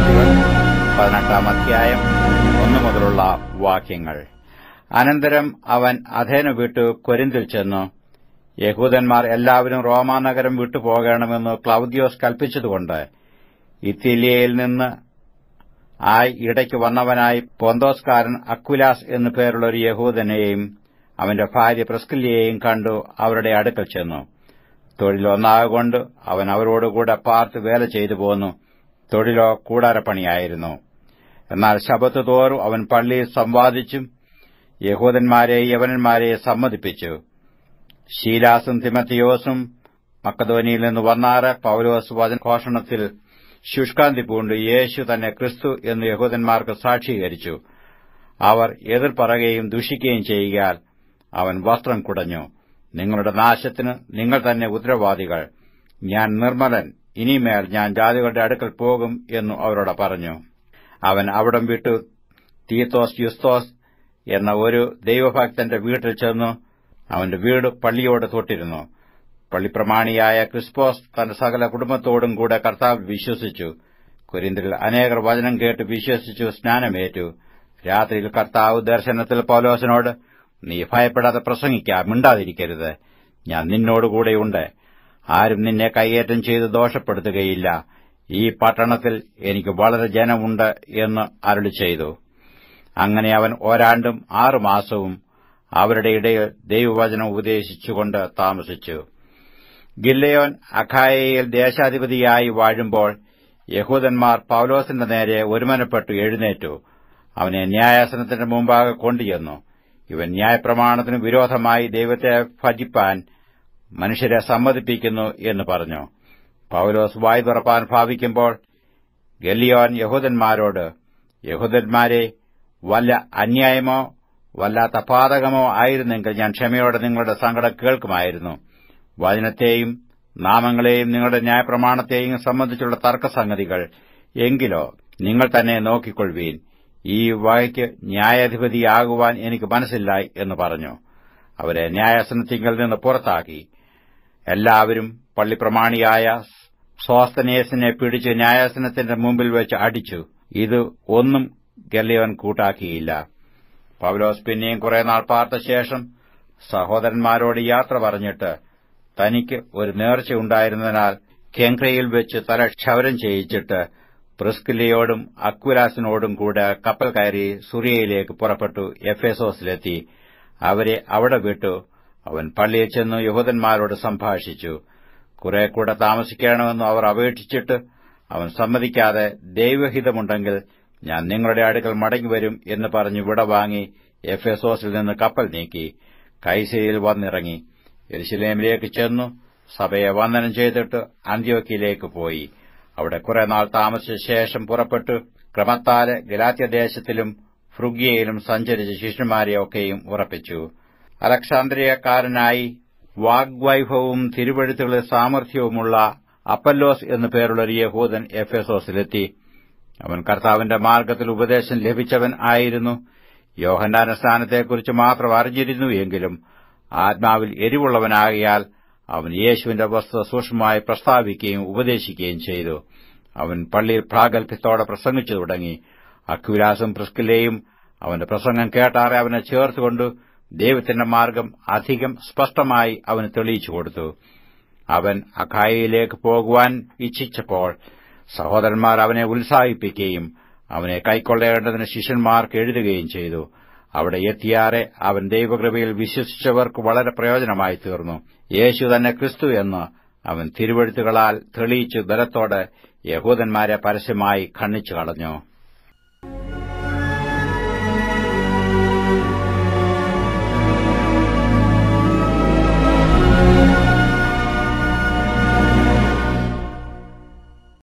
പ്രവൃത്തികൾ 18-ാം അധ്യായം 1 മുതലുള്ള വാക്യങ്ങൾ. അനന്തരം അവൻ അഥേന വിട്ടു കൊരിന്തിൽ ചെന്നു. യഹൂദന്മാർ എല്ലാവരും റോമാനഗരം വിട്ടുപോകണമെന്ന് ക്ലൌദ്യോസ് കൽപ്പിച്ചതുകൊണ്ട് ഇത്തിലിയയിൽ നിന്ന് ഇടയ്ക്ക് വന്നവനായി പൊന്തോസ്കാരൻ അക്വിലാസ് എന്നു പേരുള്ള ഒരു യഹൂദനെയും അവന്റെ ഭാര്യ പ്രിസ്കില്ലയെയും കണ്ടു അവരുടെ അടുക്കൽ ചെന്നു. തൊഴിലൊന്നാകൊണ്ട് അവൻ അവരോടുകൂടെ പാർത്ത് വേല ചെയ്തു പോന്നു. തൊഴിലോ കൂടാരപ്പണിയായിരുന്നു. എന്നാൽ ശബ്ബത്ത് തോറും അവൻ പള്ളിയിൽ സംവാദിച്ചും യഹൂദന്മാരെയും യവനന്മാരെയും സമ്മതിപ്പിച്ചു. ശീലാസും തിമത്തിയോസും മക്കദോനിയിൽ നിന്ന് വന്നാറ് പൌലോസ് വചനഘോഷണത്തിൽ ശുഷ്കാന്തി പൂണ്ട് യേശു തന്നെ ക്രിസ്തു എന്ന് യഹൂദന്മാർക്ക് സാക്ഷീകരിച്ചു. അവർ എതിർ പറയുകയും ദുഷിക്കുകയും ചെയ്യുകയാൽ അവൻ വസ്ത്രം കുടഞ്ഞു. നിങ്ങളുടെ നാശത്തിന് നിങ്ങൾ തന്നെ ഉത്തരവാദികൾ. ഞാൻ നിർമ്മലൻ, ഇനിമേൽ ഞാൻ ജാതികളുടെ അടുക്കൽ പോകും എന്നു അവരോട് പറഞ്ഞു. അവൻ അവിടം വിട്ടു തീത്തോസ് യുസ്തോസ് എന്ന ഒരു ദൈവഭക്തന്റെ വീട്ടിൽ ചെന്നു. അവന്റെ വീട് പള്ളിയോട് തൊട്ടിരുന്നു. പള്ളിപ്രമാണിയായ ക്രിസ്പോസ് തന്റെ സകല കുടുംബത്തോടും കൂടെ കർത്താവ് വിശ്വസിച്ചു. കൊരിന്തിൽ അനേകർ വചനം കേട്ട് വിശ്വസിച്ചു സ്നാനമേറ്റു. രാത്രിയിൽ കർത്താവ് ദർശനത്തിൽ പൗലോസിനോട്, നീ ഭയപ്പെടാതെ പ്രസംഗിക്ക, മിണ്ടാതിരിക്കരുത്. ഞാൻ നിന്നോടുകൂടെയുണ്ട്. ആരും നിന്നെ കൈയേറ്റം ചെയ്ത് ദോഷപ്പെടുത്തുകയില്ല. ഈ പട്ടണത്തിൽ എനിക്ക് വളരെ ജനമുണ്ട് എന്ന് അരുളി ചെയ്തു. അങ്ങനെ അവൻ 1 ആണ്ടും 6 മാസവും അവരുടെ ഇടയിൽ ദൈവവചനം ഉപദേശിച്ചുകൊണ്ട് താമസിച്ചു. ഗില്ലയോൻ അഖായയിൽ ദേശാധിപതിയായി വാഴുമ്പോൾ യഹൂദന്മാർ പൌലോസിന്റെ നേരെ ഒരുമനപ്പെട്ടു എഴുന്നേറ്റു അവനെ ന്യായാസനത്തിന്റെ മുമ്പാകെ കൊണ്ടുചെന്നു. ഇവൻ ന്യായപ്രമാണത്തിന് വിരോധമായി ദൈവത്തെ ഭജിപ്പാൻ മനുഷ്യരെ സമ്മതിപ്പിക്കുന്നു എന്ന് പറഞ്ഞു. പൌലോസ് വായ് തുറപ്പാൻ ഭാവിക്കുമ്പോൾ ഗല്ലിയോൻ യഹൂദന്മാരോട്, യഹൂദന്മാരെ, വല്ല അന്യായമോ വല്ലാത്ത പാതകമോ ആയിരുന്നെങ്കിൽ ഞാൻ ക്ഷമയോടെ നിങ്ങളുടെ സങ്കടം കേൾക്കുമായിരുന്നു. വചനത്തെയും നാമങ്ങളെയും നിങ്ങളുടെ ന്യായപ്രമാണത്തെയും സംബന്ധിച്ചുള്ള തർക്കസംഗതികൾ എങ്കിലോ നിങ്ങൾ തന്നെ നോക്കിക്കൊള്ളുവീൻ. ഈ വകയ്ക്ക് ന്യായാധിപതിയാകുവാൻ എനിക്ക് മനസ്സില്ല എന്ന് പറഞ്ഞു. അവരെ ന്യായാസനത്തിങ്കൽ നിന്ന് പുറത്താക്കി. എല്ലാവരും പള്ളിപ്രമാണിയായ സോസ്തനേസിനെ പിടിച്ച് ന്യായാസനത്തിന്റെ മുമ്പിൽ വെച്ച് അടിച്ചു. ഇത് ഒന്നും ഗല്ലിയോൻ കൂട്ടാക്കിയില്ല. പൌലോസ് പിന്നെയും കുറെ നാൾ പാർത്ത ശേഷം സഹോദരന്മാരോട് യാത്ര പറഞ്ഞിട്ട് തനിക്ക് ഒരു നേർച്ച ഉണ്ടായിരുന്നതിനാൽ കെങ്ക്രയിൽ വെച്ച് തല ക്ഷൗരം ചെയ്യിച്ചിട്ട് പ്രിസ്കില്ലയോടും അക്വിലാസിനോടും കൂടെ കപ്പൽ കയറി സുറിയയിലേക്ക് പുറപ്പെട്ടു എഫെസോസിലെത്തി. അവരെ അവിടെ വിട്ടു അവൻ പള്ളിയിൽ ചെന്നു യഹൂദന്മാരോട് സംഭാഷിച്ചു. കുറെ കൂടെ താമസിക്കണമെന്ന് അവർ അപേക്ഷിച്ചിട്ട് അവൻ സമ്മതിക്കാതെ, ദൈവഹിതമുണ്ടെങ്കിൽ ഞാൻ നിങ്ങളുടെ അടുക്കൽ മടങ്ങിവരും എന്ന് പറഞ്ഞ് വിടവാങ്ങി എഫെസോസിൽ നിന്ന് കപ്പൽ നീക്കി കൈസരിയിൽ വന്നിറങ്ങി. യെരുശലേമിലേക്ക് ചെന്നു സഭയെ വന്ദനം ചെയ്തിട്ട് അന്ത്യോക്യയിലേക്ക് പോയി. അവിടെ കുറെ നാൾ താമസിച്ച ശേഷം പുറപ്പെട്ടു ക്രമത്താല് ഗലാത്യദേശത്തിലും ഫ്രുഗ്യയിലും സഞ്ചരിച്ച് ശിഷ്യന്മാരെയൊക്കെയും ഉറപ്പിച്ചു. അലക്സാന്ദ്രിയക്കാരനായി വാഗ്വൈഭവവും തിരുവെഴുത്തുകളിൽ സാമർഥ്യവുമുള്ള അപ്പല്ലോസ് എന്നു പേരുള്ള ഒരു യഹൂദൻ എഫെസോസിലെത്തി. അവൻ കർത്താവിന്റെ മാർഗ്ഗത്തിൽ ഉപദേശം ലഭിച്ചവൻ ആയിരുന്നു. യോഹന്നാന്റെ സ്ഥാനത്തെക്കുറിച്ച് മാത്രം അറിഞ്ഞിരുന്നു എങ്കിലും ആത്മാവിൽ എരിവുള്ളവനാകിയാൽ അവൻ യേശുവിന്റെ വസ്തുത സൂക്ഷ്മമായി പ്രസ്താവിക്കുകയും ഉപദേശിക്കുകയും ചെയ്തു. അവൻ പള്ളിയിൽ പ്രാഗൽഭ്യത്തോടെ പ്രസംഗിച്ചു തുടങ്ങി. അക്വിലാസും പ്രിസ്കില്ലയും അവന്റെ പ്രസംഗം കേട്ടാറെ അവനെ ചേർത്തുകൊണ്ട് ദൈവത്തിന്റെ മാർഗ്ഗം അധികം സ്പഷ്ടമായി അവന് തെളിയിച്ചു കൊടുത്തു. അവൻ അഖായയിലേക്ക് പോകുവാൻ ഇച്ഛിച്ചപ്പോൾ സഹോദരന്മാർ അവനെ ഉത്സാഹിപ്പിക്കുകയും അവനെ കൈക്കൊള്ളേണ്ടതിന് ശിഷ്യന്മാർക്ക് എഴുതുകയും ചെയ്തു. അവിടെ എത്തിയാറെ അവൻ ദൈവകൃപയിൽ വിശ്വസിച്ചവർക്ക് വളരെ പ്രയോജനമായി തീർന്നു. യേശു തന്നെ ക്രിസ്തു എന്ന് അവൻ തിരുവെഴുത്തുകളാൽ തെളിയിച്ചു ബലത്തോടെ യഹൂദന്മാരെ പരസ്യമായി ഖണ്ഡിച്ചു കളഞ്ഞു.